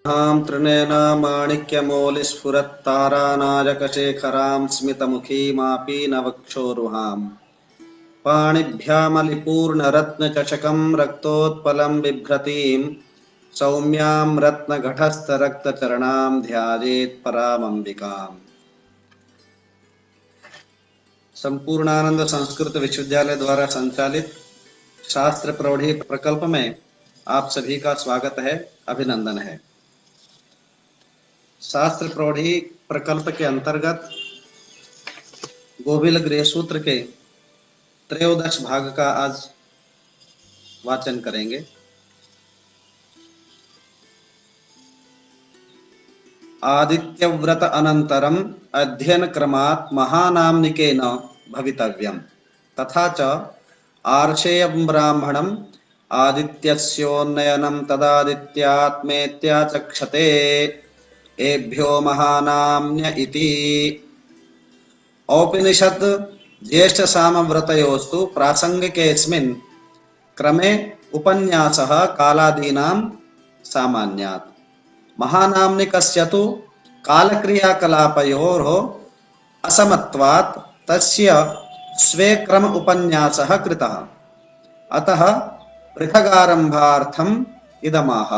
हां तृणेन माणिक्यमौलिस्फुरत्तारानायकशेखरां स्मितमुखीमापि नवक्षोरुहाम् पाणिभ्यामलिपूर्णरत्नचषकं रक्तोत्पलं बिभ्रतीं सौम्यां रत्नघटस्थरक्तचरणां ध्यायेत् परामम्बिकाम्। संपूर्णानंद संस्कृत विश्वविद्यालय द्वारा संचालित शास्त्र प्रौढ़ी प्रकल्प में आप सभी का स्वागत है, अभिनंदन है। शास्त्र प्रौढ़ी प्रकल्प के अंतर्गत गोविल गृह सूत्र के त्रयोदश भाग का आज वाचन करेंगे। आदित्यव्रत अनंतरम अध्ययन क्रमात् महानाम्निकेन भवितव्यम् तथा च आर्षेयं ब्राह्मणम् आदित्यस्योन्नयनं तदादित्यात्मेत्याचक्षते एभ्यो महानाम्न्य इति। औपनिषद ज्येष्ठ सामव्रतयोस्तु प्रासंगिकेऽस्मिन् क्रमे उपन्यासः कालादीनां सामान्यात् महानाम्निकस्य तु कालक्रियाकलापयोः असमत्वात् तस्य स्वे क्रम उपन्यासः कृतः। अतः पृथगारम्भार्थम् इदमाह।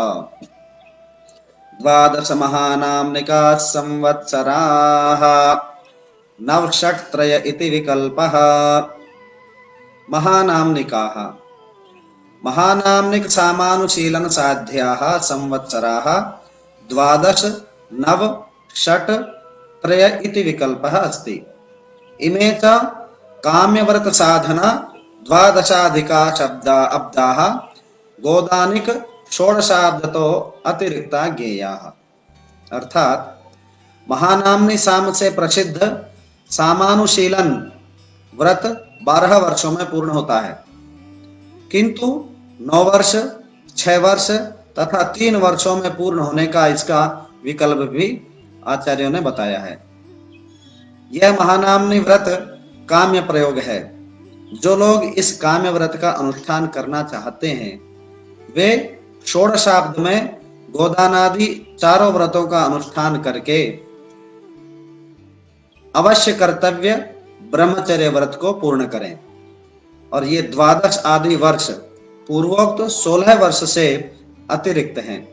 द्वादश महानाम्निकाः संवत्सराः नवषट्त्रय इति विकल्पः। महानाम्निकाः महानाम्निक सामानुशीलन साध्याः संवत्सराः द्वादश नव षट् त्रय इति विकल्पः अस्ति। इमे च काम्यव्रत साधना द्वादशाधिका शब्दा अब्दाः गोदानिक षोडशाब्दतो अतिरिक्ता ज्ञेयाः। अर्थात महानाम्नि साम से प्रसिद्ध सामानुशीलन व्रत 12 वर्षों में पूर्ण होता है, किंतु 9 वर्ष, 6 वर्ष तथा 3 वर्षों में पूर्ण होने का इसका विकल्प भी आचार्यों ने बताया है। यह महानाम्नि व्रत काम्य प्रयोग है। जो लोग इस काम्य व्रत का अनुष्ठान करना चाहते हैं वे षोडशाब्द में गोदानादि चारों व्रतों का अनुष्ठान करके अवश्य कर्तव्य ब्रह्मचर्य व्रत को पूर्ण करें। और ये द्वादश आदि वर्ष पूर्वोक्त 16 वर्ष से अतिरिक्त हैं।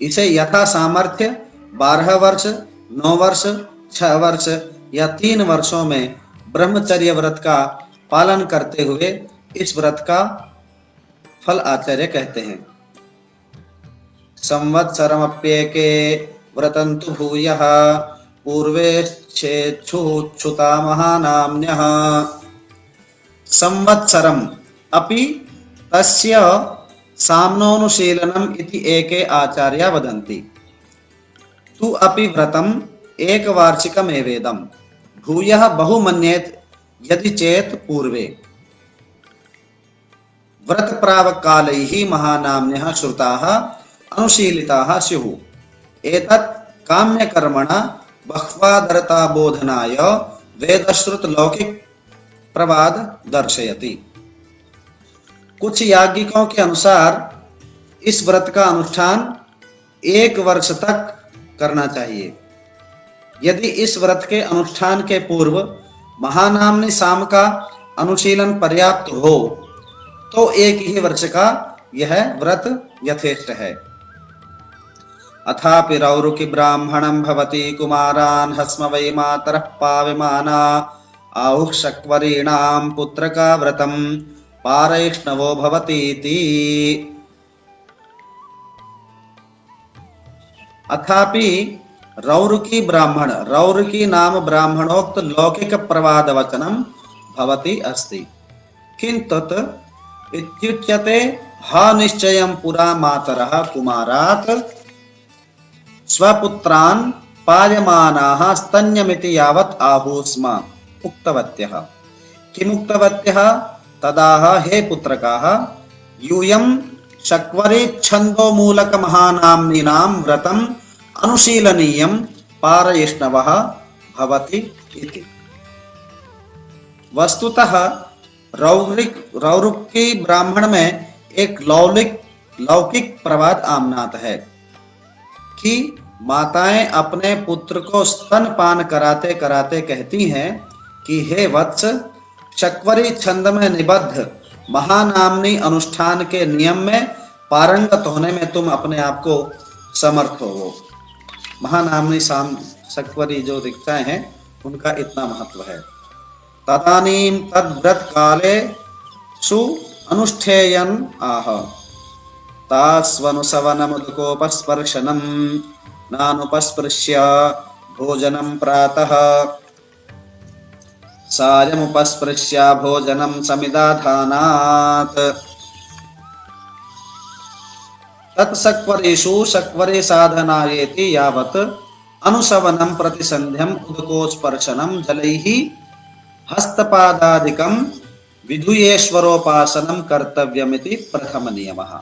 इसे यथा सामर्थ्य 12 वर्ष, 9 वर्ष, 6 वर्ष या 3 वर्षों में ब्रह्मचर्य व्रत का पालन करते हुए इस व्रत का फल आचार्य कहते हैं। संवत्सरमप्येके व्रतन्तु भूयः पूर्वेच्छेच्छुता महानाम्न्यः। संवत्सरम अपि तस्य साम्नोनुशीलनम इति एके आचार्या वदन्ति। तु अपि व्रतम एक वार्षिकमेवेदम भूयः बहुमन्येत यदि चेत पूर्वे। व्रत प्रावकालैः महानाम्न्यः श्रुताः अनुशीलिताः स्युः। एतत् काम्यकर्मणा बह्वादरता बोधनाय वेदश्रुत लौकिक प्रवाद दर्शयति। कुछ याज्ञिकों के अनुसार इस व्रत का अनुष्ठान 1 वर्ष तक करना चाहिए। यदि इस व्रत के अनुष्ठान के पूर्व महानाम्नि साम का अनुशीलन पर्याप्त हो तो 1 ही वर्ष का यह व्रत यथेष्ट है। अथापि रौरुकि ब्राह्मणं भवति कुमारान् हस्म वै मातरः पाविमाना आहुः शक्वरीणां पुत्रका व्रतं पारैष्णवो भवतीति। अथापि रौरुकी ब्राह्मण, रौरुकी नाम ब्राह्मणोक्त लौकिक प्रवाद वचनं भवति अस्ति। किन्तुत इत्युच्यते हा निश्चयं पुरा मातरः कुमारात् स्वपुत्रान् पायमानाः स्तन्यमिति यावत् आहुः स्म उक्तवत्यः। किमुक्तवत्यः? तदाह हे पुत्रकाः यूयं शक्वरीच्छन्दो मूलक महानाम्नीनां व्रतम् अनुशीलनीयं पारयिष्णवः भवति इति। वस्तुतः रौरुकी ब्राह्मण में एक लौकिक प्रवाद आमनात है। कि माताएं अपने पुत्र को स्तनपान कराते कराते कहती हैं कि हे वत्स, शक्वरी छंद में निबद्ध महानामनी अनुष्ठान के नियम में पारंगत होने में तुम अपने आप को समर्थ हो। महानामनी शक्वरी जो दीक्षाएं हैं उनका इतना महत्व है। तदानीं तद्व्रत काले सु अनुष्ठेयन आह तास्वनुसवनमुदकोपस्पर्शनं नानुपस्पृश्य भोजनं प्रातः सायमुपस्पृश्य भोजनं समिदाधानात्। तत्सक्वरेषु शक्वरे साधनायेति यावत् अनुसवनं प्रतिसन्ध्यम् उदकोस्पर्शनं जलैः हस्तपादादिकं विधुयेश्वरोपासनं कर्तव्यमिति प्रथम नियमः।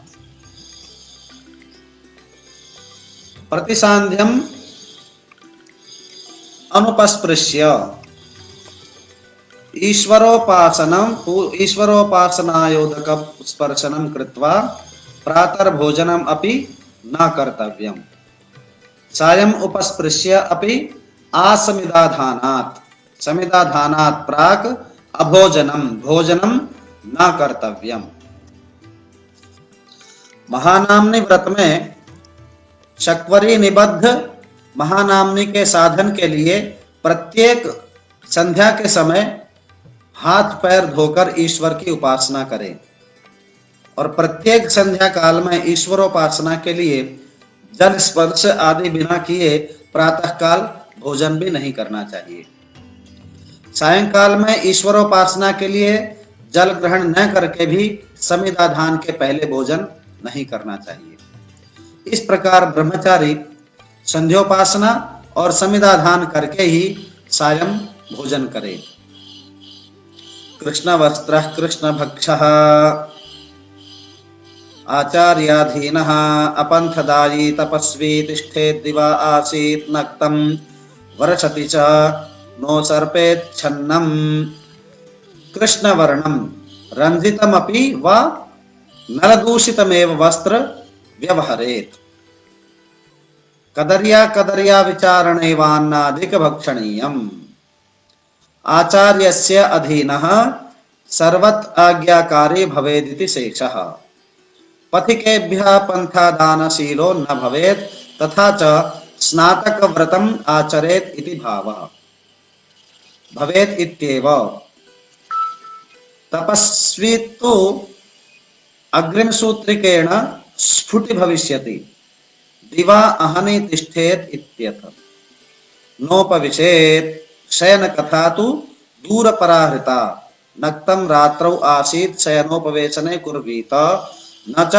प्रतिसान्ध्यम् अनुपस्पृश्य ईश्वरोपासनायोदक स्पर्शनं कृत्वा प्रातर्भोजनम् अपि न कर्तव्यम्। सायम् उपस्पृश्य अपि आसमिदाधानात् समिदाधानात् प्राक् अभोजनं भोजनं न कर्तव्यम्। महानामनी व्रत में शक्वरी निबद्ध महानामनी के साधन के लिए प्रत्येक संध्या के समय हाथ पैर धोकर ईश्वर की उपासना करें और प्रत्येक संध्या काल में ईश्वरोपासना के लिए जल स्पर्श आदि बिना किए प्रातः काल भोजन भी नहीं करना चाहिए। सायंकाल में ईश्वरोपासना के लिए जल ग्रहण न करके भी समिदाधान के पहले भोजन नहीं करना चाहिए। इस प्रकार ब्रह्मचारी संध्योपासना और समिदाधान करके ही सायं भोजन करे। कृष्ण वस्त्रः कृष्ण भक्षः आचार्याधीनः अपंथदायी तपस्वी तिष्ठेत् दिवा आसीत् नक्तं वर्षति च नो सर्पेच्छन्नं कृष्णवर्णं रंजितमपि वा नलदूषितमेव वस्त्र व्यवहरेत्। कदर्या कदर्या विचारणैवान्नाधिक भक्षणीयम्। आचार्यस्य अधीनः सर्वत् आज्ञाकारी भवेदिति शेषः। पथिकेभ्यः पंथादानशीलो न भवेत् तथा च स्नातक व्रतम् आचरेत् इति भावः। भवेत् इत्येव। तपस्वी तु अग्रिमसूत्रिकेण स्फुटि भविष्यति। दिवा अहनि तिष्ठेत् इत्यतः। नोपविशेत् शयन कथा तु दूरपराहृता। नक्तं रात्रौ आसीत् शयनोपवेशने कुर्वीत न च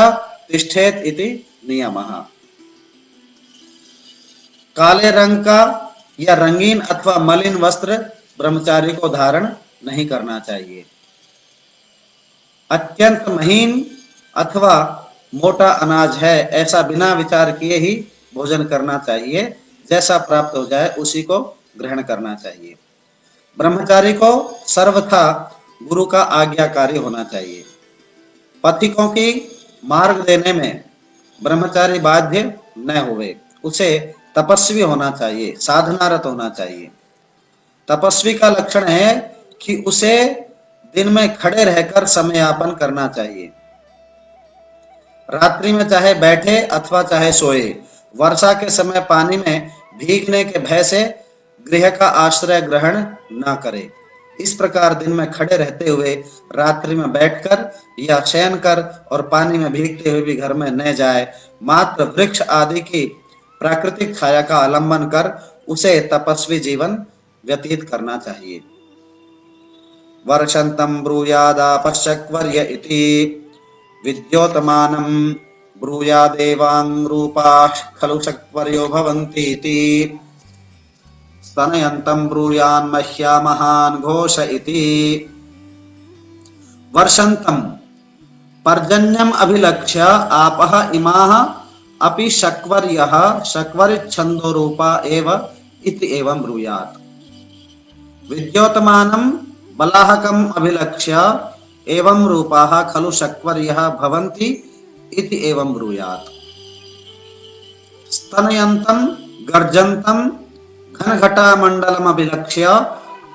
तिष्ठेत् इति नियमः। काले रंग का या रंगीन अथवा मलिन वस्त्र ब्रह्मचारी को धारण नहीं करना चाहिए। अत्यंत महीन अथवा मोटा अनाज है ऐसा बिना विचार किए ही भोजन करना चाहिए। जैसा प्राप्त हो जाए उसी को ग्रहण करना चाहिए। ब्रह्मचारी को सर्वथा गुरु का आज्ञाकारी होना चाहिए। पथिकों की मार्ग देने में ब्रह्मचारी बाध्य न हुए। उसे तपस्वी होना चाहिए, साधनारत होना चाहिए। तपस्वी का लक्षण है कि उसे दिन में खड़े रहकर समय यापन करना चाहिए। रात्रि में चाहे बैठे अथवा चाहे सोए। वर्षा के समय पानी में भीगने के भय से गृह का आश्रय ग्रहण न करे। इस प्रकार दिन में खड़े रहते हुए रात्रि में बैठकर या शयन कर और पानी में भीगते हुए भी घर में न जाए। मात्र वृक्ष आदि की प्राकृतिक छाया का आलंबन कर उसे तपस्वी जीवन व्यतीत करना चाहिए। वर्षन्तं ब्रूयादापश्चक्वर्य इति विद्योतमानं ब्रूयादेवां रूपाः खलु चक्वर्यो भवन्ति इति स्तनयन्तं ब्रूयान् मह्या महान् घोष इति। वर्षन्तं पर्जन्यम् अभिलक्ष्य आपः इमाः अपि शक्वर्यः शक्वरिच्छन्दो रूपा एव इति एवं ब्रूयात्। विद्योतमानं बलाहकम् अभिलक्ष्य एवं रूपाः खलु शक्वर्यः भवन्ति इति एवं ब्रूयात्। स्तनयन्तं गर्जन्तं घनघटामण्डलमभिलक्ष्य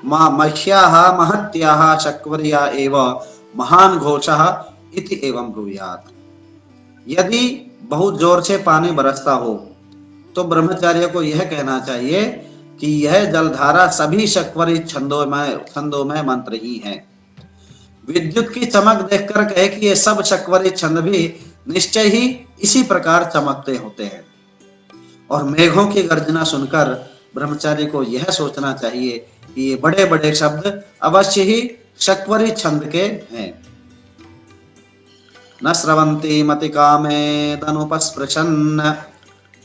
मह्याः महत्याः शक्वर्या एव महान घोषः इति एवं ब्रूयात्। यदि बहुत जोर से पानी बरसता हो तो ब्रह्मचार्य को यह कहना चाहिए कि यह जलधारा सभी शक्वरी छंदों में मंत्र ही है। विद्युत की चमक देखकर कहे कि ये सब शक्वरी छंद भी निश्चय ही इसी प्रकार चमकते होते हैं। और मेघों की गर्जना सुनकर ब्रह्मचारी को यह सोचना चाहिए कि ये बड़े बड़े शब्द अवश्य ही शक्वरी छंद के हैं। न स्रवन्ति मति कामे तनुपस्पृशन् न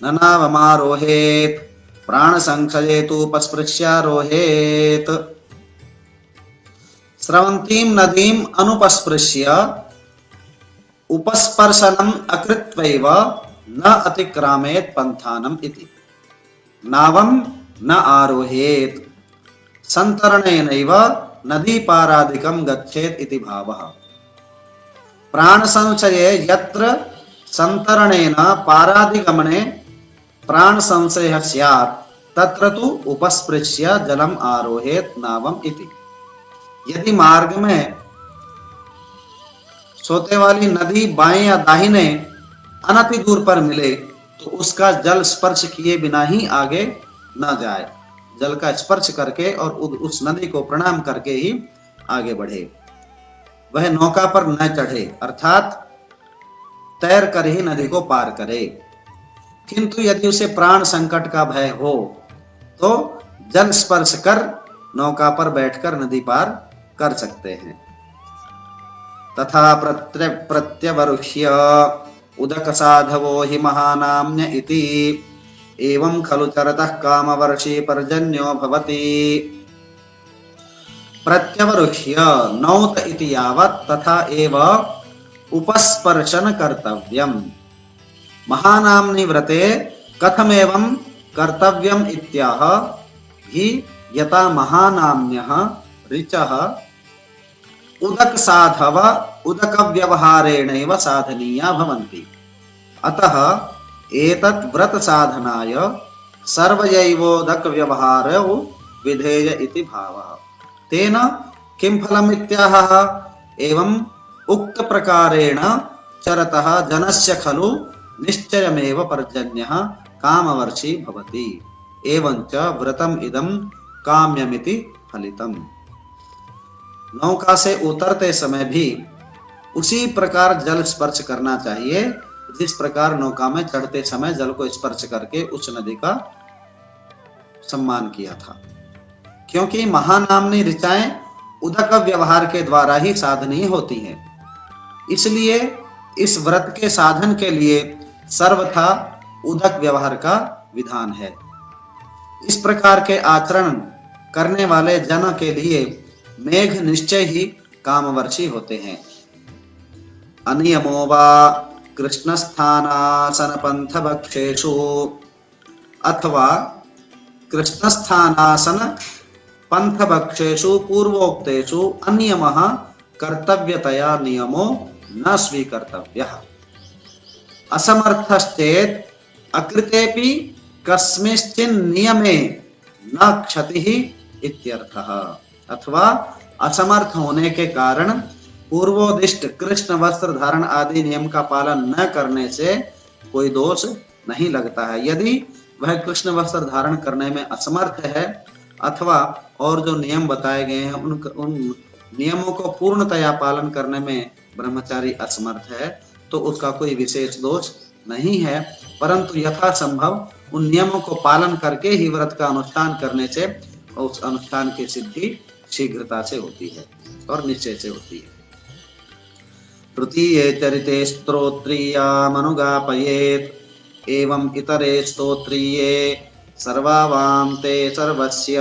नावमारोहेत् प्राण संशये तु उपस्पृश्यारोहेत्। स्रवन्तीं नदीं अनुपस्पृश्य उपस्पर्शनम् अकृत्वैव न अतिक्रामेत् पन्थानम् इति। नावं न आरोहेत् सन्तरणेनैव नदीपारादिकं गच्छेत् इति भावः। प्राण संशये यत्र सन्तरणेन पारादिगमने प्राण संशयः स्यात् तत्र तु उपस्पृश्य जलम आरोहेत् नावम इति। यदि मार्ग में सोते वाली नदी बाएं या दाहिने अनति दूर पर मिले तो उसका जल स्पर्श किए बिना ही आगे न जाए, जल का स्पर्श करके और उस नदी को प्रणाम करके ही आगे बढ़े। वह नौका पर न चढ़े अर्थात तैर कर ही नदी को पार करे। किंतु यदि उसे प्राण संकट का भय हो तो जल स्पर्श कर नौका पर बैठकर नदी पार कर सकते हैं। तथा प्रत्यवरुह्य उदक साधवो हि महानाम्य इति एवं खलु चरतः कामवर्षी पर्जन्यो भवति। प्रत्यवरुह्य नौत इति यावत् तथा एव उपस्पर्शन कर्तव्यम्। महानाम्नि व्रते कथमेवं कर्तव्यम् इत्याह हि यथा महानाम्यः ऋचः उदक साधव उदक व्यवहारेणैव साधनीया भवन्ति। अतः एतत् व्रत साधनाय सर्वयैवोदक व्यवहारो विधेय इति भावः। तेन किं फलम् इत्याह एवं उक्त प्रकारेण चरतः जनस्य खलु निश्चयमेव पर्जन्यः कामवर्षी भवति एवंच व्रतम इदं काम्यमिति फलितम्। नौका से उतरते समय भी उसी प्रकार जल स्पर्श करना चाहिए जिस प्रकार नौका में चढ़ते समय जल को स्पर्श करके उस नदी का सम्मान किया था, क्योंकि महानामनी ऋचाएं उदक व्यवहार के द्वारा ही साधनीय होती हैं। इसलिए इस व्रत के साधन के लिए सर्वथा उदक व्यवहार का विधान है। इस प्रकार के आचरण करने वाले जन के लिए मेघ निश्चय ही कामवर्षी होते हैं। अनियमो वा कृष्णस्थानासन पंथ भक्षेषु अथवा कृष्णस्थानासन पंथ भक्षेषु पूर्वोक्तेषु अनियमः कर्तव्यतया नियमो न स्वीकर्तव्यः। असमर्थश्चेत् अकृतेपि कस्मिंश्चिन् नियमे न क्षतिः इत्यर्थः। अथवा असमर्थ होने के कारण पूर्वोदिष्ट कृष्ण वस्त्र धारण आदि नियम का पालन न करने से कोई दोष नहीं लगता है। यदि वह कृष्ण वस्त्र धारण करने में असमर्थ है अथवा और जो नियम बताए गए हैं उन नियमों को पूर्णतया पालन करने में ब्रह्मचारी असमर्थ है तो उसका कोई विशेष दोष नहीं है, परंतु यथासंभव उन नियमों को पालन करके ही व्रत का अनुष्ठान करने से उस अनुष्ठान की सिद्धि शीघ्रता से होती है और निश्चय से होती है। तृतीये चरिते स्तोत्रीयामनुगापयेत् एवं इतरे स्तोत्रीये सर्वावां ते सर्वस्य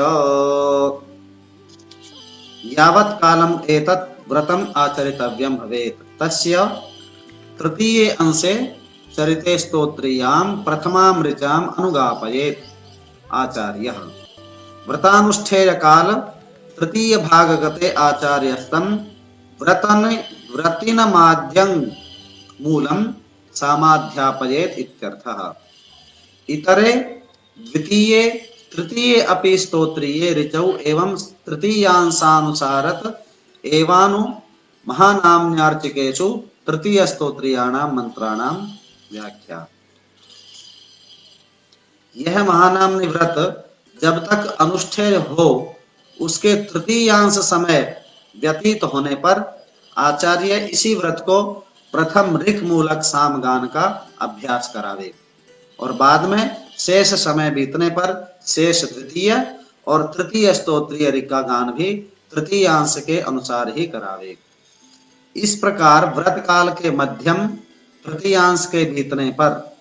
यावत् कालम् एतत् व्रतम् आचरितव्यं भवेत् तस्य तृतीये अंशे चरिते स्तोत्रीयां प्रथमां ऋचाम् अनुगापयेत् आचार्यः। व्रतानुष्ठेय काल तृतीय भाग गते आचार्यस्तं व्रतिनमाद्यं मूलं सामाध्यापयेत् इत्यर्थः। इतरे द्वितीये तृतीये अपि स्तोत्रीये ऋचौ एवं तृतीयांशानुसारत एवानु महानाम्न्यार्चिकेषु तृतीय स्तोत्रीयाणां मंत्राणां व्याख्या। यह महानाम्नि व्रत जब तक अनुष्ठेय हो उसके तृतीयांश समय व्यतीत होने पर आचार्य इसी व्रत को प्रथम ऋक मूलक सामगान का अभ्यास करावे और बाद में शेष समय बीतने पर शेष द्वितीय और तृतीय स्तोत्रीय ऋक का गान भी तृतीयांश के अनुसार ही करावे। इस प्रकार व्रत काल के मध्यम तृतीयांश के बीतने पर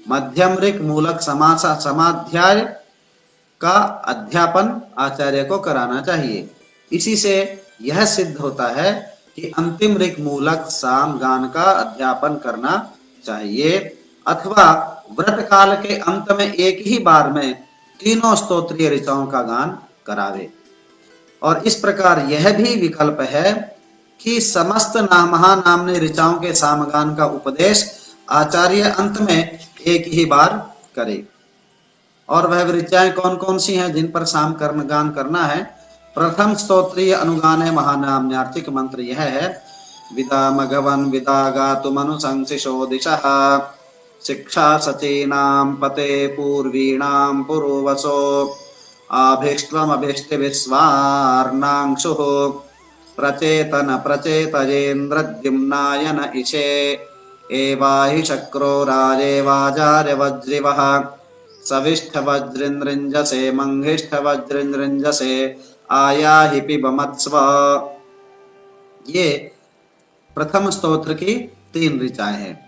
मध्यम ऋक मूलक समाध्याय का अध्यापन आचार्य को कराना चाहिए। इसी से यह सिद्ध होता है कि अंतिम ऋक मूलक साम गान का अध्यापन करना चाहिए अथवा व्रत काल के अंत में एक ही बार में तीनों स्तोत्रीय ऋचाओं का गान करावे। और इस प्रकार यह भी विकल्प है कि समस्त महानाम्नि ऋचाओं के सामगान का उपदेश आचार्य अंत में एक ही बार करे। और वह ऋचाएं कौन कौन सी हैं जिन पर साम गान करना है? प्रथम स्तोत्रीय अनुगाने महानाम्न्यार्चिक मंत्र यह है, विदा मघवन विदा गातुमनुशंसिषो दिशः शिक्षा सचीनां पते पूर्वीणां पुरोवसो आभिष्टमभिष्टि विश्वार्णांशुः प्रचेतन प्रचेतयेन्द्रद्युम्नायन इषे एवाहि शक्रो राजेवाचार्य वज्रिवः सविष्ठ वज्रिन्द्रिञ्जसे मंघिष्ठ वज्रिन्द्रिञ्जसे आयाहि पिबमत्स्व। ये प्रथम स्तोत्र की 3 ऋचाएं हैं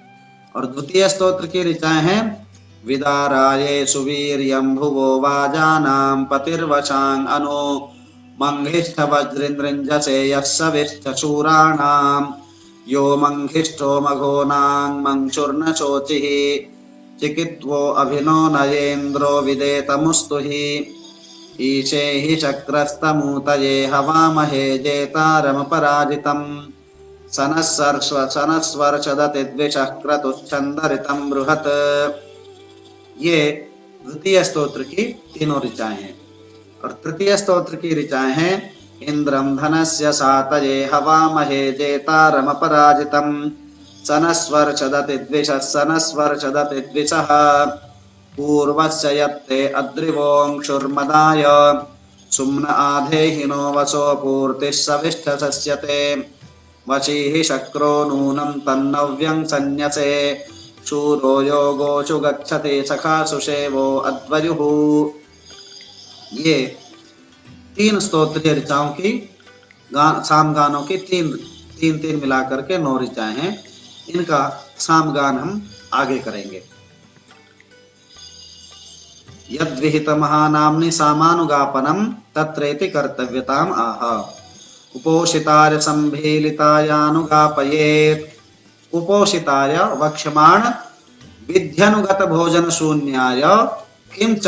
और द्वितीय स्तोत्र की ऋचाएं हैं, विदाराये सुवीर्यं भुवो वाजानां पतिर्वशां अनु मंघिष्ठ वज्रिन्द्रिञ्जसे यस्सविष्ठ शूराणां यो मंघिष्ठो मघोनां मंशुर्न शोचिः चिकित्वो अभिनो नयेन्द्रो विदेतमुस्तु हि ईशे हि चक्रस्तमूतये हवामहे जेतारमपराजितम् सनस्वर्षदति द्विषः क्रतुश्चन्दरितं बृहत्। ये द्वितीय स्तोत्र की तीनों ऋचाएं हैं और तृतीय स्तोत्र की ऋचाएं हैं, इंद्रम धनस्य सातये हवामहे जेतारमपराजितम् सनस्वर्षदति द्विषः पूर्वस्य यत्ते अद्रिवोऽंशुर्मदाय सुम्न आधेहिनो वसो पूर्तिः सविष्ठ सस्यते वशीः शक्रो नूनं तन्नव्यं सन्यसे शूरो योगोषु गच्छति सखासु सेवो अद्वयुः। ये 3 स्तोत्रीय ऋचाओं की सामगानों की तीन मिलाकर के 9 ऋचाएं हैं। इनका सामगान हम आगे करेंगे। यद्विहित महानाम्नि सामानुगापनम तत्रेति कर्तव्यताम आह उपोषिताय संभीलितायानुगापयेत्। उपोषिताय वक्ष्यमाण विध्यनुगत भोजन शून्याय किंच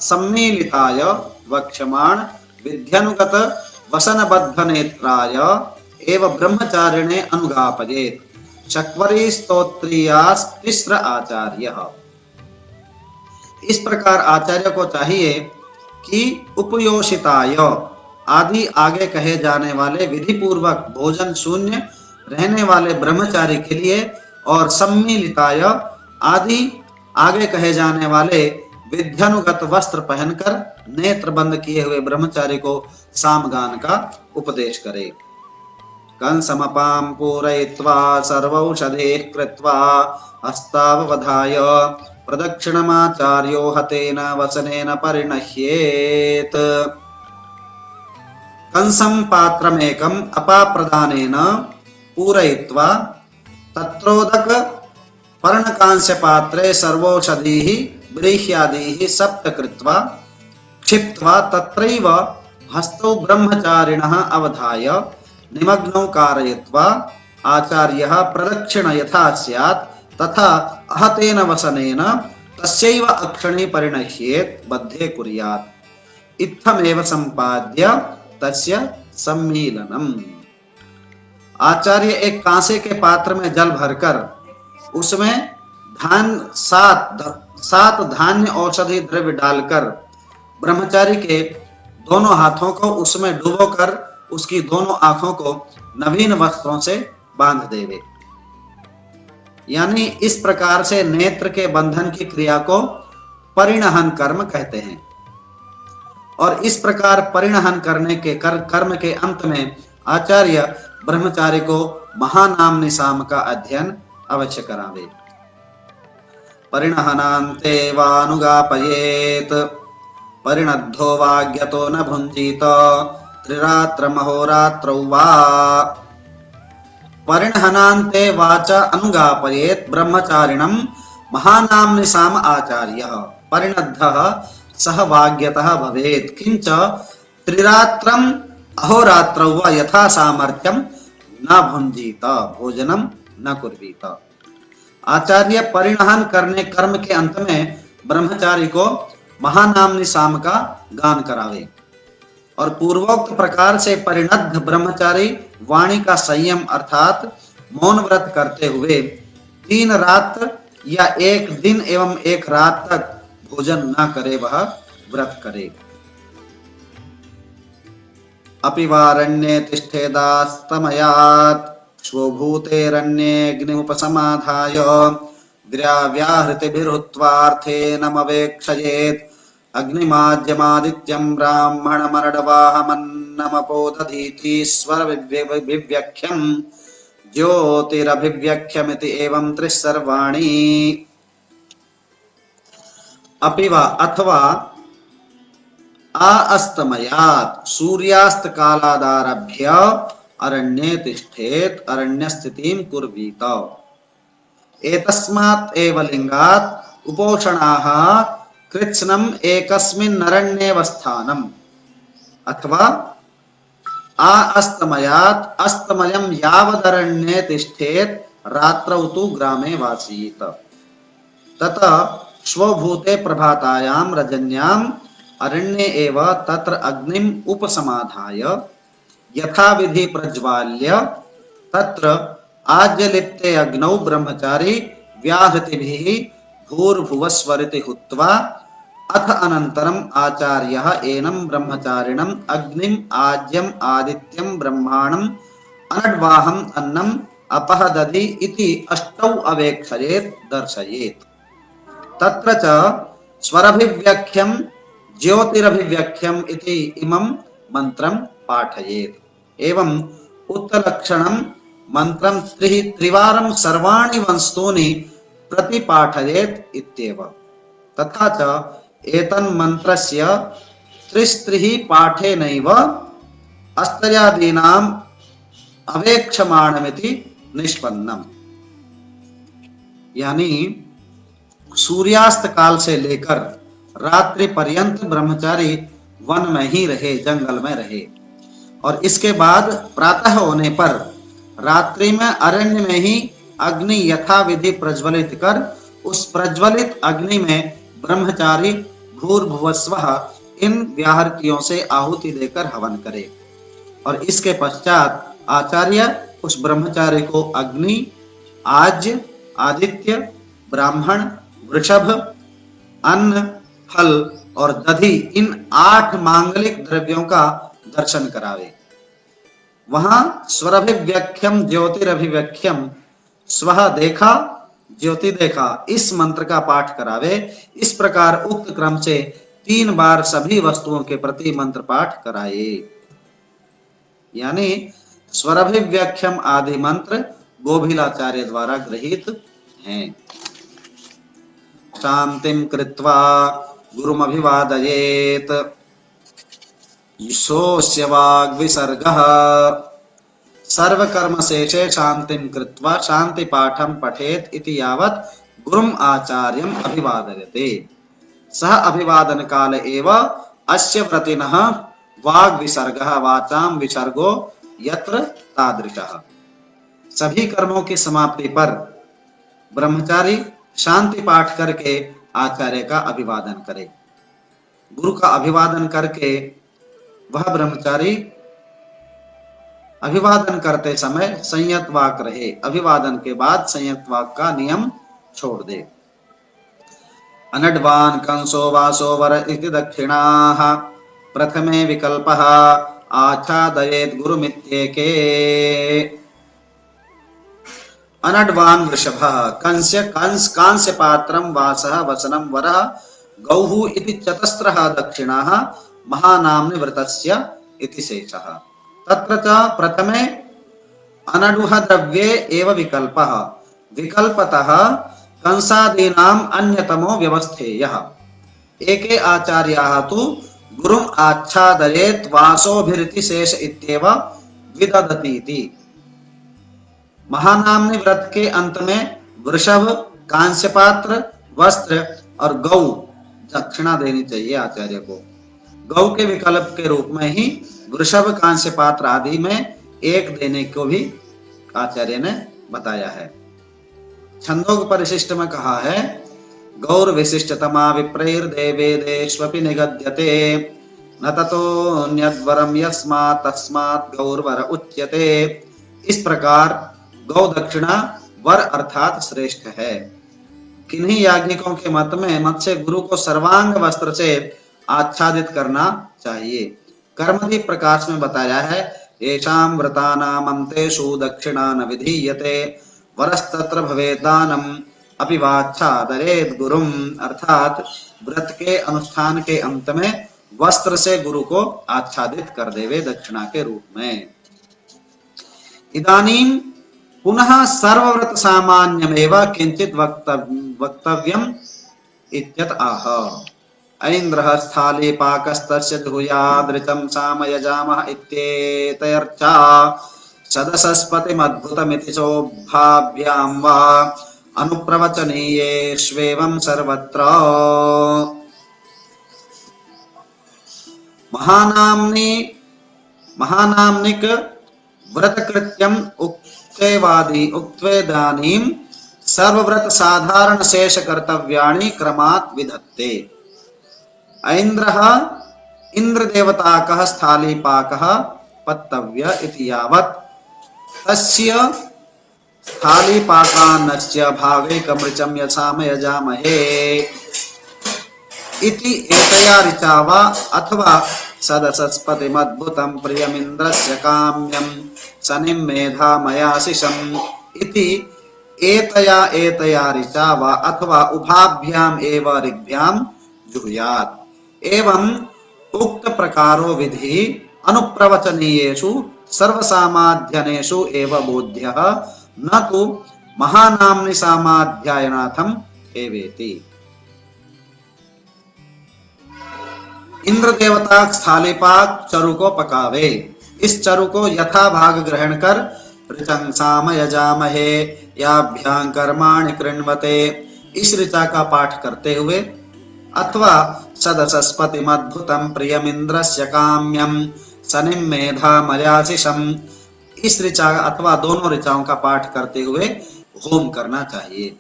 सम्मीलिताय वक्ष्यमाण विध्यनुगत वसनबद्ध नेत्राय एव ब्रह्मचारिणे अनुगापयेत्। चक्वरी स्तोत्रीयास्तिस्र आचार्य। इस प्रकार आचार्य को चाहिए कि उपयोषिताय आदि आगे कहे जाने वाले विधि पूर्वक भोजन शून्य रहने वाले ब्रह्मचारी के लिए और सम्मिलिताय आदि आगे कहे जाने वाले विध्यनुगत वस्त्र पहनकर नेत्र बंद किए हुए ब्रह्मचारी को सामगान का उपदेश करे। कंसमपां पूरयित्वा सर्वौषधेः कृत्वा हस्तावधाय प्रदक्षिणमाचार्यो हतेन वसनेन परिणह्येत्। कंसं पात्रमेकम् अपाप्रदानेन पूरयित्वा तत्रोदक पर्णकांस्य पात्रे सर्वौषधीः व्रीह्यादीः सप्त कृत्वा क्षिप्त्वा तत्रैव हस्तौ ब्रह्मचारिणः अवधाय निमग्नौ कारयित्वा आचार्यः प्रदक्षिण यथा स्यात् तथा अहतेन वसनेन तस्यैव अक्षणे परिणह्येत् बद्धे कुर्यात्। इत्थमेव संपाद्य तस्य सम्मीलनम्। आचार्य एक कांसे के पात्र में जल भरकर उसमें धान 7 7 धान्य औषधि द्रव्य डालकर ब्रह्मचारी के दोनों हाथों को उसमें डुबोकर उसकी दोनों आंखों को नवीन वस्त्रों से बांध देवे। यानी इस प्रकार से नेत्र के बंधन की क्रिया को परिणहन कर्म कहते हैं। और इस प्रकार परिणहन करने के कर्म के अंत में आचार्य ब्रह्मचारी को महानाम निसाम का अध्ययन अवश्य करावे। परिणहनान्ते वानुगापयेत परिणद्धो वाग्यतो न भुंजीत त्रिरात्रमहोरात्रौ वा। परिणहनान्ते वाचा अनुगापयेत ब्रह्मचारिणं महानाम निसाम आचार्यः परिणद्धः सह वाग्यतः भवेत् किंच त्रिरात्रम अहोरात्रौ वा यथा सामर्थ्यम न भुंजीत भोजनम न कुर्वीत। आचार्य परिणहन करने कर्म के अंत में ब्रह्मचारी को महानाम निसाम का गान करावे और पूर्वोक्त प्रकार से परिणद्ध ब्रह्मचारी वाणी का संयम अर्थात मौन व्रत करते हुए 3 रात या 1 दिन एवं 1 रात तक भोजन न करे, वह व्रत करे। अपि वारण्ये तिष्ठेदास्तमयात् स्वभूतेरण्येऽग्निमुपसमाधाय द्रव्याहृतिभिर्हुत्वार्थेनमवेक्षयेत् अग्निमाद्यमादित्यं ब्राह्मणमरडवाहमन्नमपोदधीतीश्वरभिव्यख्यं ज्योतिरभिव्यख्यमिति एवं 3 सर्वाणि। अपि वा अथवा अस्तमयात् सूर्यास्त कालादारभ्य अरण्ये तिष्ठेत अरण्य स्थितिं कुर्वीत। एतस्मात् एव लिंगात् उपोषणाः कृत्स्नम् एकस्मिन्नरण्येवस्थानम्। अथवा अस्तमयात् अस्तमयं यावदरण्ये तिष्ठेत रात्रौ तु ग्रामे वासीत। ततः स्वभूते प्रभातायां रजन्यां अरण्ये एव तत्र अग्निम् उपसमाधाय यथाविधि प्रज्वाल्य तत्र आज्यलिप्ते अग्नौ ब्रह्मचारी व्याहृतिभिः भूर्भुवस्वरिति हुत्वा अथ अनन्तरम् आचार्यः एनं ब्रह्मचारिणम् अग्निम् आज्यम् आदित्यं ब्रह्माणम् अनड्वाहम् अन्नम् अपहदधि इति 8 अवेक्षयेत् दर्शयेत्। तत्र च स्वरभिव्यख्यं ज्योतिरभिव्यख्यम् इति इमं मंत्रं पाठयेत्। एवं उत्तलक्षणं मंत्रं त्रिवारं सर्वाणि वस्तूनि प्रतिपाठयेत् इत्येव। तथा च एतन्मन्त्रस्य 3 पाठेनैव अस्तर्यादीनाम् अवेक्षमाणमिति निष्पन्नम्। यानी सूर्यास्त काल से लेकर रात्रि पर्यंत ब्रह्मचारी वन में ही रहे, जंगल में रहे और इसके बाद प्रातः होने पर रात्रि में अरण्य में ही अग्नि यथाविधि प्रज्वलित कर उस प्रज्वलित अग्नि में ब्रह्मचारी भूर्भुवस्वः इन व्याहृतियों से आहुति देकर हवन करे और इसके पश्चात आचार्य उस ब्रह्मचारी को अग्नि, आज्य, आदित्य, ब्राह्मण, वृषभ, अन्न, फल और दधि इन 8 मांगलिक द्रव्यों का दर्शन करावे। वहां स्वरभिव्यख्यम ज्योतिरभिव्यख्यम स्वः देखा ज्योति देखा इस मंत्र का पाठ करावे। इस प्रकार उक्त क्रम से 3 बार सभी वस्तुओं के प्रति मंत्र पाठ कराए। यानी स्वरभिव्यख्यम आदि मंत्र गोभिलाचार्य द्वारा गृहीत हैं। शांतिं कृत्वा गुरुमभिवादयेत् सोऽस्य वाग्विसर्गः। सर्वकर्मशेषे शांतिं कृत्वा शांति पाठं पठेत् इति यावत् गुरुम् आचार्यम् अभिवादयते। सः अभिवादन काल एव अस्य व्रतिनः वाग्विसर्गः वाचां विसर्गो यत्र तादृशः। सभी कर्मों की समाप्ति पर ब्रह्मचारी शांति पाठ करके आचार्य का अभिवादन करे। गुरु का अभिवादन करके वह ब्रह्मचारी अभिवादन करते समय संयत वाक रहे, अभिवादन के बाद संयत वाक का नियम छोड़ दे। अनड्वान् कंसो वासो वर इति दक्षिणाः प्रथमे विकल्पः आच्छादयेत् गुरुमित्येके। अनड्वान् वृषभः कांस्य पात्रं वासः वसनं वरः गौः इति चतस्रः दक्षिणाः महानाम्नि वृतस्य इति शेषः। तत्र च प्रथमे अनडुह द्रव्ये एव विकल्पः। विकल्पतः कंसादीनाम् अन्यतमो व्यवस्थेयः। एके आचार्याः तु गुरुम् आच्छादयेत् वासोभिरिति शेष इत्येव विदधतीति। महानाम्नि व्रत के अंत में वृषभ, कांस्य पात्र, वस्त्र और गौ दक्षिणा देनी चाहिए आचार्य को। गौ के विकल्प के रूप में ही वृषभ, कांस्य पात्र आदि में एक देने को भी आचार्य ने बताया है। छंदोग परिशिष्ट में कहा है गौर विशिष्टतमा विप्रैर्देवेदेष्वपि निगद्यते न ततोऽन्यद्वरं यस्मात् तस्मात् गौरवर उच्यते। इस प्रकार गौ दक्षिणा वर अर्थात श्रेष्ठ है। किन्हीं याज्ञिकों के मत से गुरु को सर्वांग वस्त्र से आच्छादित करना चाहिए। कर्मदीप प्रकाश में बताया है येषां व्रतानाम् अन्तेषु दक्षिणा न विधीयते वरस्तत्र भवेत् दानम् अपि वाच्छादयेत् गुरुम्। अर्थात व्रत के अनुष्ठान के अंत में वस्त्र से गुरु को आच्छादित कर देवे दक्षिणा के रूप में। इदानीं पुनः सर्वव्रत सामान्यमेव किंचित वक्तव्यम् इत्यत आह। ऐन्द्रः स्थालीपाकस्तस्य जुहुयादृतं सामयजामः इत्येतयर्चा सदसस्पतिमद्भुतमिति शोभाभ्यां वा अनुप्रवचनीयेष्वेवं सर्वत्र। महानाम्निक व्रतकृत्यम् उक्त्वेदानीं सर्वव्रत साधारण शेष कर्तव्याणि क्रमात् विधत्ते। ऐन्द्रः इंद्रदेवताकः स्थालीपाकः पत्तव्य इति यावत् तस्य स्थालीपाकान्नस्य भावे कमृचं यथाम यजामहे इति एतया ऋचा वा अथवा सदसस्पतिमद्भुतं प्रियमिन्द्रस्य काम्यं शनिं मेधा मयाशिषम् इति एतया ऋचा वा अथवा उभाभ्याम् एव ऋग्भ्यां जुहुयात्। एवं उक्त प्रकारो विधि अनुप्रवचनीयेषु सर्वसामाध्यनेषु एव बोध्यः न तु महानाम्नि सामाध्यायनाथम् एवेति। इंद्र देवता स्थालीपाक चरु को पकावे। इस चरु को यथा भाग ग्रहण कर ऋचं साम यजामहे याभ्यां कर्माणि कृण्वते इस ऋचा का पाठ करते हुए अथवा सदसस्पतिमद्भुतं प्रियमिन्द्रस्य काम्यं शनिं मेधा मयाशिषम् इस ऋचा अथवा दोनों ऋचाओं का पाठ करते हुए होम करना चाहिए।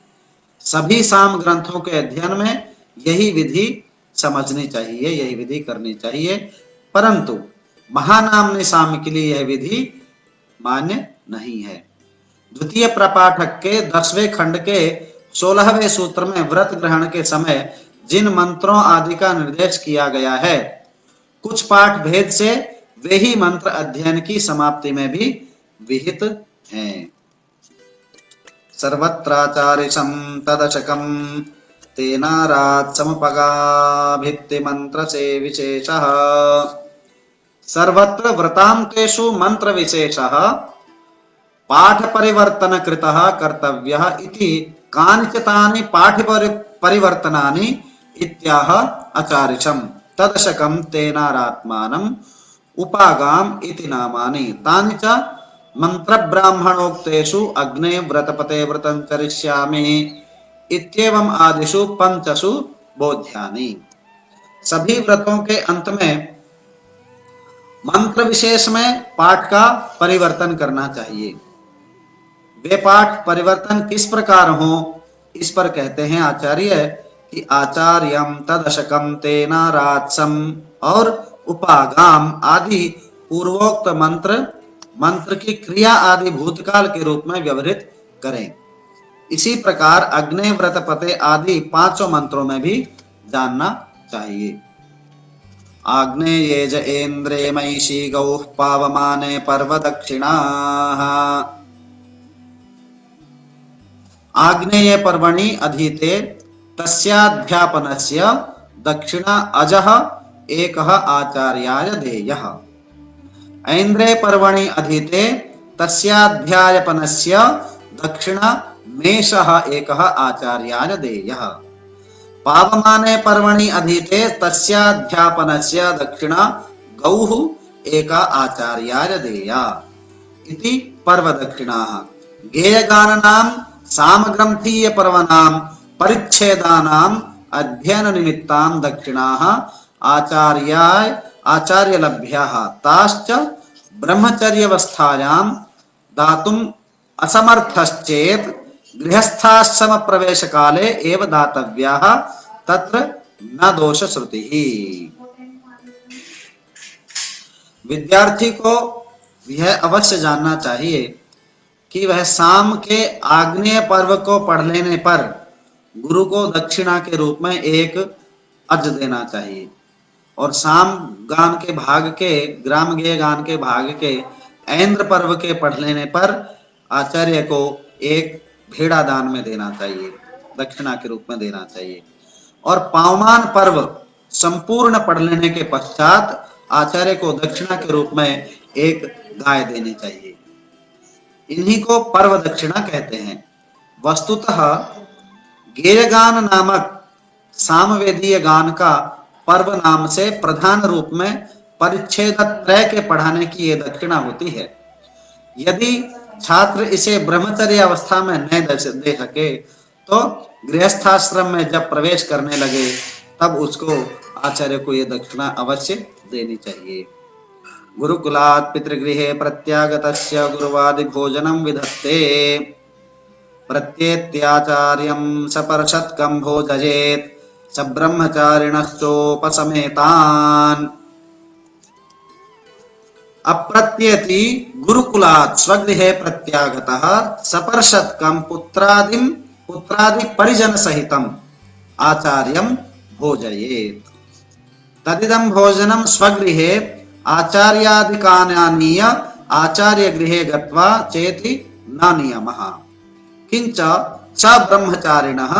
सभी साम ग्रंथों के अध्ययन में यही विधि समझनी चाहिए, यही विधि करनी चाहिए, परंतु महानाम्नि साम के लिए यह विधि मान्य नहीं है। द्वितीय प्रपाठक के 10वें खंड के 16वें सूत्र में व्रत ग्रहण के समय जिन मंत्रों आदि का निर्देश किया गया है, कुछ पाठ भेद से वे ही मंत्र अध्ययन की समाप्ति में भी विहित हैं। सर्वत्राचार्यं तदशकं तेनारात् समपगाभित्ति मंत्र से विशेषः। सर्वत्र व्रतांतेषु मंत्र विशेषः पाठ परिवर्तन कृतः कर्तव्यः इति कानिचितानि पाठ परिवर्तनानि इत्याह आचार्यं तदशकं तेनारात्मानम् उपागाम इति नामानि तानि च मंत्र ब्राह्मणोक्तेषु अग्ने व्रतपते व्रतं करिष्यामि इत्येवं आदिषु पंचसु बोध्यानि। सभी व्रतों के अंत में मंत्र विशेष में पाठ का परिवर्तन करना चाहिए। वे पाठ परिवर्तन किस प्रकार हो, इस पर कहते हैं आचार्य कि आचार्यम तदशकम तेना रात्सम और उपागाम आदि पूर्वोक्त मंत्र की क्रिया आदि भूतकाल के रूप में व्यवहृत करें। इसी प्रकार अग्नि व्रत पते आदि पांचों मंत्रों में भी जानना चाहिए। आग्नेये च ऐन्द्रे महिषी गौः पावमाने पर्व दक्षिणाः। आग्नेये पर्वणि अधीते तस्याध्यापनस्य दक्षिणा अजः एकः आचार्याय देयः। ऐन्द्रे पर्वणि अधीते तस्याध्यापनस्य दक्षिणा मेषः एकः आचार्याय देयः। पावमाने पर्वणि अधीते तस्याध्यापनस्य दक्षिणा गौः एका आचार्याय देया इति पर्वदक्षिणाः। गेयगानानां सामग्रन्थीय पर्वणां परिच्छेदानां अध्ययन निमित्तां दक्षिणाः आचार्यलभ्याः ताश्च ब्रह्मचर्यावस्थायां दातुम् असमर्थश्चेत् गृहस्थाश्रम प्रवेश काले एव दातव्याः, तत्र न दोष श्रुतिः। विद्यार्थी को यह अवश्य जानना चाहिए कि वह शाम के आग्नेय पर्व को पढ़ लेने पर गुरु को दक्षिणा के रूप में एक अज देना चाहिए, और शाम गान के भाग के ग्राम गेय गान के भाग के ऐन्द्र पर्व के पढ़ लेने पर आचार्य को एक भेड़ा दान में देना चाहिए, दक्षिणा के रूप में देना चाहिए। और पावमान पर्व संपूर्ण पढ़ लेने के पश्चात आचार्य को दक्षिणा के रूप में एक गाय देनी चाहिए। इन्हीं को पर्व दक्षिणा कहते हैं। वस्तुतः गेयगान नामक सामवेदीय गान का पर्व नाम से प्रधान रूप में परिच्छेद त्रय के पढ़ाने की ये दक्षिणा होती है। यदि छात्र इसे ब्रह्मचर्य अवस्था में न दे सके तो गृहस्थाश्रम में जब प्रवेश करने लगे तब उसको आचार्य को ये दक्षिणा अवश्य देनी चाहिए। गुरुकुलात् पितृगृहे प्रत्यागतस्य गुरुवादि भोजनं विधत्ते प्रत्येत्याचार्यं सपर्षत्कं भोजयेत् स ब्रह्मचारिणश्चोपसमेतान्। अप्रत्येति गुरुकुलात् स्वगृहे प्रत्यागतः सपर्षत्कं पुत्रादि परिजन सहितम् आचार्यं भोजयेत्। तदिदं भोजनं स्वगृहे आचार्यादिकानानीय आचार्य गृहे गत्वा चेति न नियमः। किंच च ब्रह्मचारिणः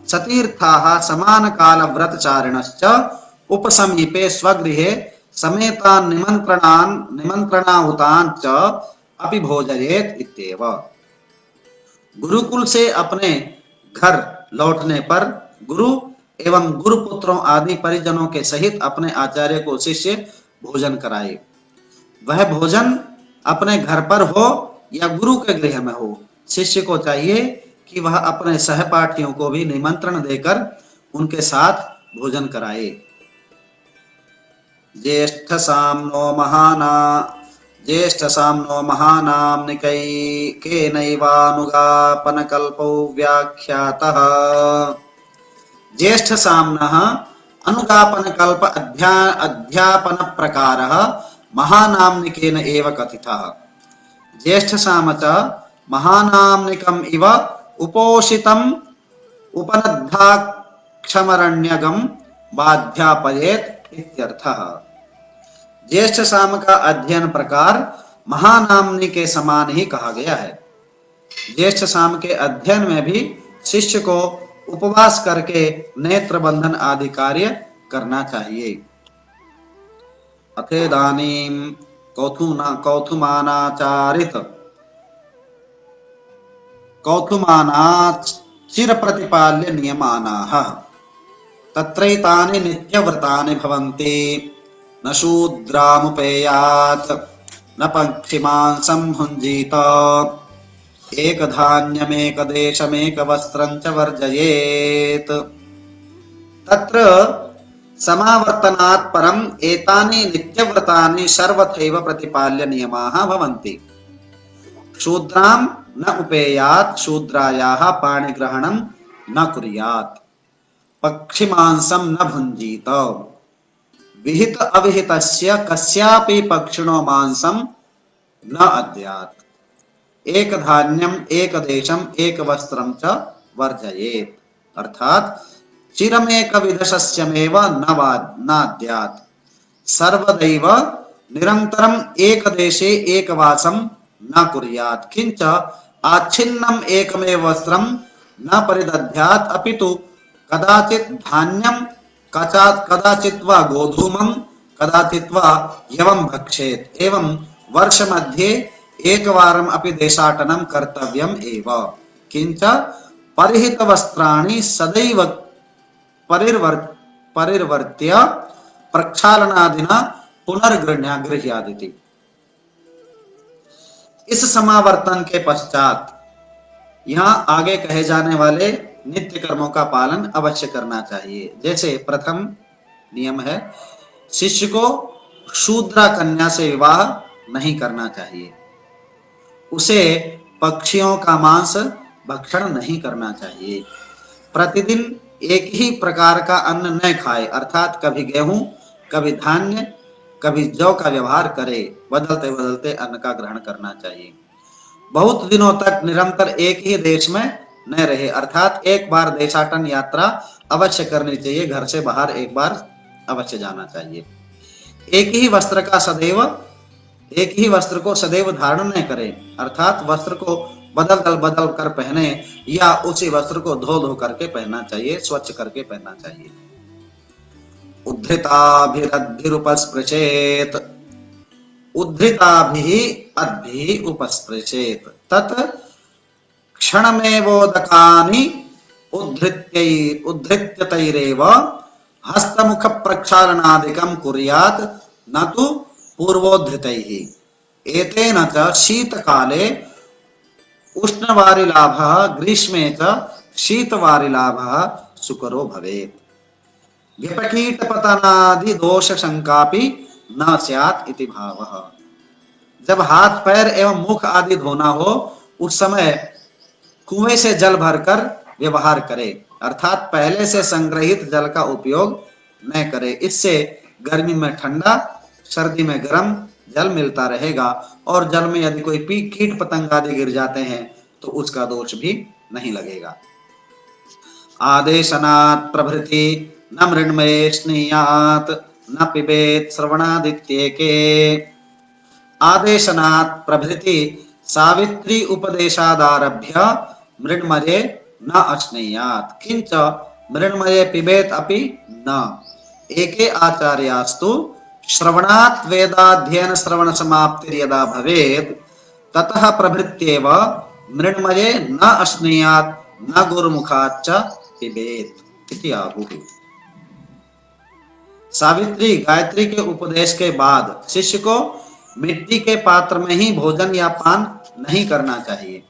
सतीर्थाः समानकाल व्रतचारिणश्च उपसमीपे स्वगृहे समेतान् निमंत्रणाहुतान् च अपि भोजयेत् इत्येव। गुरुकुल से अपने घर लौटने पर गुरु एवं गुरुपुत्रों आदि परिजनों के सहित अपने आचार्य को शिष्य भोजन कराए। वह भोजन अपने घर पर हो या गुरु के गृह में हो, शिष्य को चाहिए कि वह अपने सहपाठियों को भी निमंत्रण देकर उनके साथ भोजन कराए। ज्येष्ठ साम्नो महानाम्निकैकेनैवानुगापनकल्पो व्याख्यातः। ज्येष्ठ साम्नः अनुगापनकल्प अध्यापन प्रकारः महानाम्निकेन एव कथितः। ज्येष्ठ साम च महानाम्निकम् इव उपोषितम् उपनद्धाक्षमरण्यगं बाध्यापयेत् इत्यर्थः। ज्येष्ठ साम का अध्ययन प्रकार महानाम्नी के समान ही कहा गया है। ज्येष्ठ साम के अध्ययन में भी शिष्य को उपवास करके नेत्र बंधन आदि कार्य करना चाहिए। अथेदानीं कौथुमानाचिर प्रतिपाल्य नियमानाः तत्रैतानि नित्यव्रतानि भवन्ति। न शूद्रामुपेयात् न पक्षिमांसं भुञ्जीत एकधान्यमेकदेशमेकवस्त्रं च वर्जयेत्। तत्र समावर्तनात् परम् एतानि नित्यव्रतानि सर्वथैव प्रतिपाल्य नियमाः भवन्ति। शूद्रां न उपेयात्, शूद्रायाः पाणिग्रहणं न कुर्यात्, पक्षिमांसं न भुञ्जीत, विहित अविहितस्य कस्यापि पक्षिणो मांसं न अद्यात्। एक धान्यम एक देशम एक वस्त्रम च वर्जयेत। अर्थात चिरमेक विदशस्यमेव नाद्यात् सर्वदैव निरंतरम एक देशे एक वासम न कुर्यात् किंच आच्छिन्नम एकमेव वस्त्रम न परिदध्यात् अपितु कदाचित् धान्यम कदाचित् वा गोधूमं कदाचित् वा यवं भक्षेत् एवं वर्ष मध्ये एकवारम् अपि देशाटनं कर्तव्यम् एव। किंच परिहित वस्त्राणि सदैव परिवर्त्य प्रक्षालनादिना पुनर्गृह्यादिति। इस समावर्तन के पश्चात यहाँ आगे कहे जाने वाले नित्य कर्मों का पालन अवश्य करना चाहिए। जैसे प्रथम नियम है, शिष्य को शूद्रा कन्या से विवाह नहीं करना चाहिए, उसे पक्षियों का मांस भक्षण नहीं करना चाहिए, प्रतिदिन एक ही प्रकार का अन्न न खाए, अर्थात कभी गेहूं कभी धान्य कभी जौ का व्यवहार करे, बदलते बदलते अन्न का ग्रहण करना चाहिए। बहुत दिनों तक निरंतर एक ही देश में न रहे, अर्थात एक बार देशाटन यात्रा अवश्य करनी चाहिए, घर से बाहर एक बार अवश्य जाना चाहिए। एक ही वस्त्र को सदैव धारण न करें, अर्थात वस्त्र को बदल कर पहने या उसी वस्त्र को धो धो करके पहनना चाहिए, स्वच्छ करके पहनना चाहिए। उद्धृताभिरद्भिरुपस्पृशेत, उद्धृताभिः अद्भिः उपस्पृशेत तत् क्षणमेवोदकानि उद्धृत्यतैरेव हस्तमुख प्रक्षालनादिकं कुर्यात् न तु पूर्वोद्धृतैः। एतेन च शीतकाले उष्णवारिलाभः ग्रीष्मे च शीतवारिलाभः सुकरो भवेत्। व्यपकीटपतनादि दोष शंकापि न स्यात् इति भावः। जब हाथ पैर एवं मुख आदि धोना हो उस समय कुएं से जल भरकर व्यवहार करे, अर्थात पहले से संग्रहित जल का उपयोग न करे। इससे गर्मी में ठंडा सर्दी में गर्म जल मिलता रहेगा और जल में यदि कोई कीट पतंग आदि गिर जाते हैं तो उसका दोष भी नहीं लगेगा। आदेशनात् प्रभृति न मृण्मये स्नीयात् न पिबेत् श्रवणादित्येके। आदेशनात् प्रभृति सावित्री उपदेशादारभ्य मृण्मये न अश्नीयात् किंच मृण्मये पिबेत् अपि न। एके आचार्यास्तु श्रवणात् वेदाध्ययन श्रवण समाप्ति यदा भवेत् ततः प्रभृत्येव मृण्मये न अश्नीयात् न गुरुमुखाच्च पिबेत् इति आहुः। सावित्री गायत्री के उपदेश के बाद शिष्य को मिट्टी के पात्र में ही भोजन या पान नहीं करना चाहिए।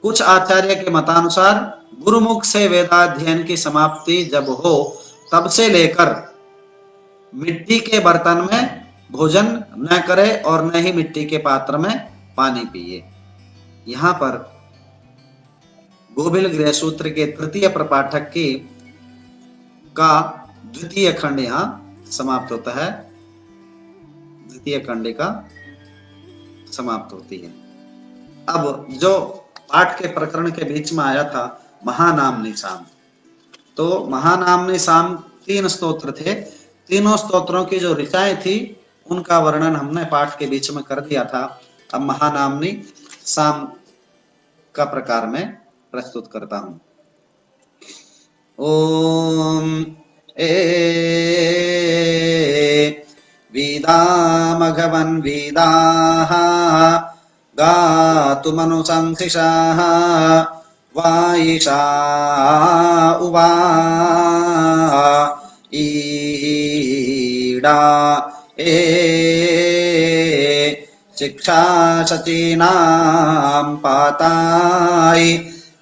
कुछ आचार्य के मतानुसार गुरुमुख से वेदाध्ययन की समाप्ति जब हो तब से लेकर मिट्टी के बर्तन में भोजन न करे और न ही मिट्टी के पात्र में पानी पिए। यहाँ पर गोभिल गृह सूत्र के तृतीय प्रपाठक की का द्वितीय खंड यहाँ समाप्त होता है, द्वितीय खंडिका समाप्त होती है। अब जो पाठ के प्रकरण के बीच में आया था महानामनी साम, तो महानामनी साम 3 स्तोत्र थे। तीनों स्तोत्रों की जो ऋचाएं थी उनका वर्णन हमने पाठ के बीच में कर दिया था। अब महानामनी साम का प्रकार में प्रस्तुत करता हूं। ओम वीदामघवन् वीदाः गातुमनुशंसिषाः वायिषा उवा ईडा शिक्षा शचीनां पाताय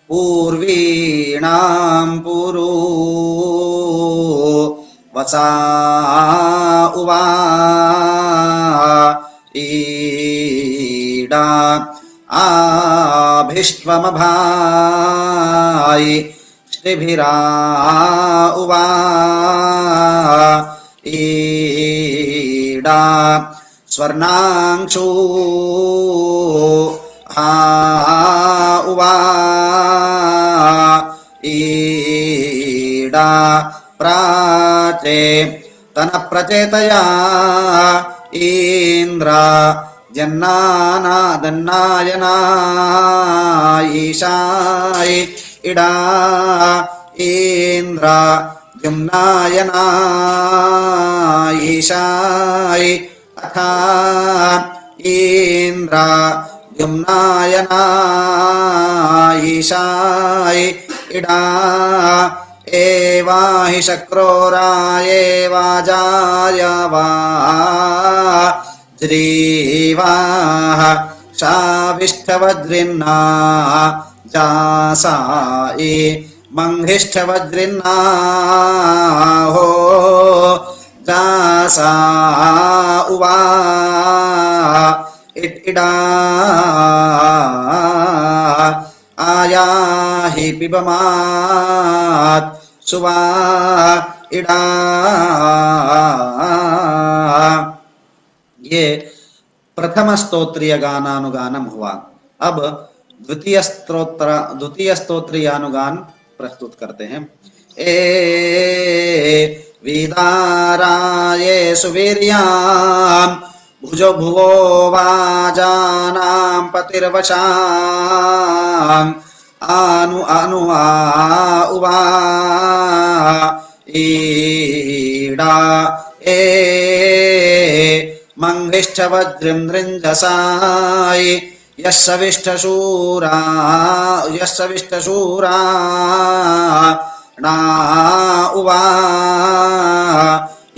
पूर्वीणां पुरो वसा उवा ईडा आभिष्वमभाय श्रीभिरा उवा ईडा स्वर्णांशु हा उवा ईडा प्राचे तन प्रचेतया इंद्रा जन्नाना दन्नायना ईशाय इडा इंद्रा जुम्नायना ईशाय अथा इंद्रा जुम्नायना ईशाय इडा एवा हि शक्रोराये वाजार्यवा ज्रीवाः शाविष्ठवज्रिन्ना जासायि मंहिष्ठवज्रिन्ना हो जासा उवा इडा आया हि पिबमात् सुवा इडा। ये प्रथम स्तोत्रीय गानानुगानम हुआ। अब द्वितीय स्तोत्रीयानुगान प्रस्तुत करते हैं। ए विदाराये सुवीर्याम् भुजो भुवो वाजानां पतिर्वशाम् आनु अनु उवा ईडा ए मंगिष्ठवज्रिं नृञ्जसाय यस्सविष्ठशूरा ना उवा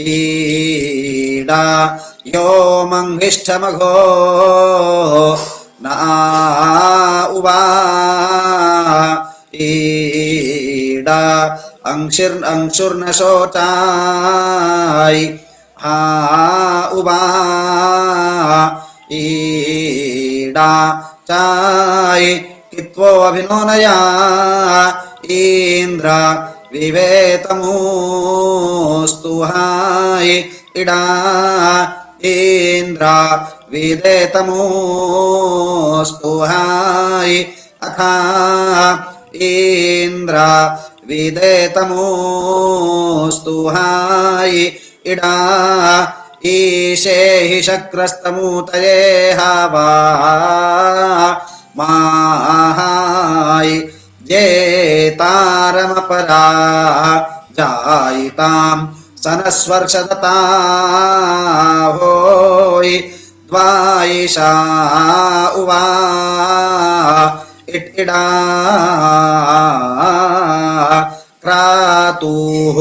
ईडा यो मंगिष्ठमघो ना उवा ईडा अंशुर्न शोचाय हा उवा ईडा चाय कित्वो अभिनोनया इंद्र विवेतमुस्तु हाय इडा इंद्र विदेतमुस्तु हाय अथा इंद्र विदेतमुस्तु हाय इडा ईशे हि शक्रस्तमूतये हवा माहाय जेतारमपरा जायितां सनस्वर्षदता होय द्वायिषा उवा इडा क्रातुः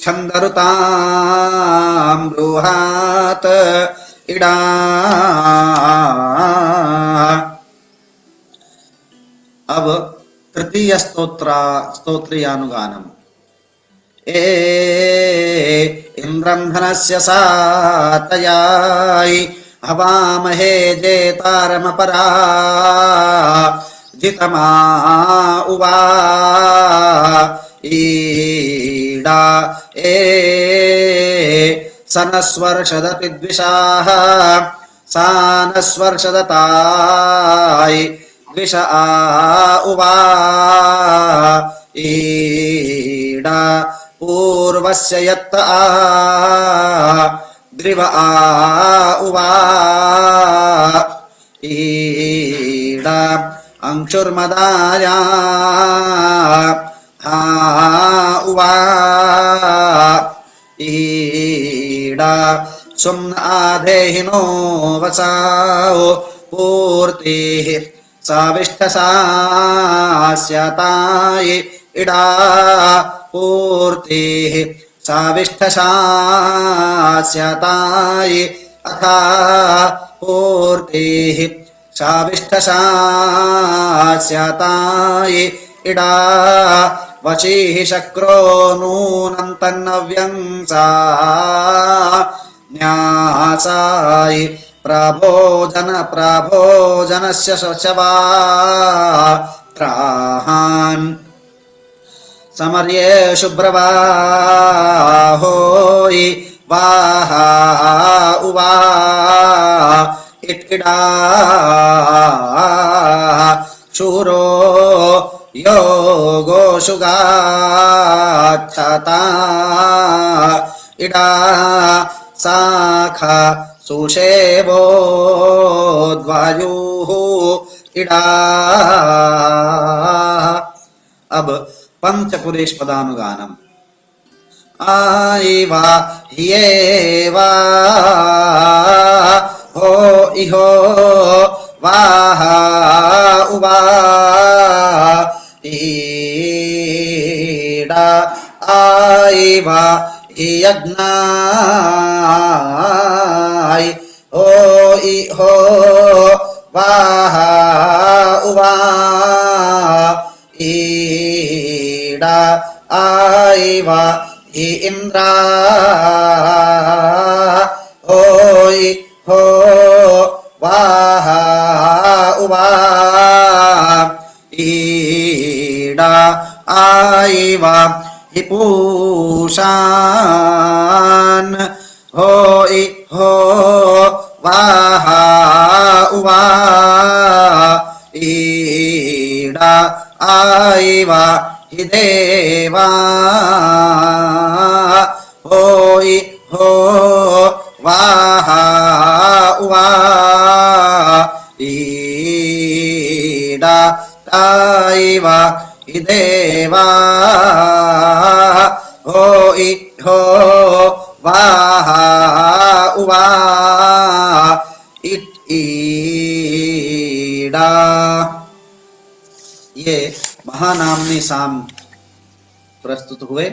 छन्दरुतां बृहात् इडा। अब तृतीय स्तोत्रीयानुगानम। ए इंद्रं धनस्य सातयाय हवामहे जेतारमपरा जितमा उवा ईडा ए सनस्वर्षदति द्विषाः सानस्वर्षदताय द्विष उवा ईडा पूर्वस्य यत्त द्रिव उवा ईडा अंशुर्मदाया हा उवा ईडा सुम्न आधेहिनो वसाओ पूर्तिः साविष्ठसास्यताय इडा पूर्तिः साविष्ठसास्यताय अथा पूर्तिः साविष्ठसास्यताय इडा वशीः शक्रो नूनं तन्नव्यंसा न्यासाय प्रभोजनस्य शवा त्राहान् समर्ये शुभ्रवाहोयि वाहा उवा इट्किडा शूरो योगो शुगाच्छता इडा शाखा सुषेवो द्वायुः इडा। अब पंचपुरेश पदानुगानम। आईवा हियेवा हो इहो वाह उवा ईडा आईवा हियज्ञाय हो इहो वाह उवा ईडा आईवा हि इंद्रा होई हो वाह उवा ईडा आईवा हि पूषान होई हो वाह उवा ईडा आईवा हि देवा होई हो वाह उवा ईडा आईवा हि देवा होई हो वाह उवा ईडा। ये महानामनी साम प्रस्तुत हुए।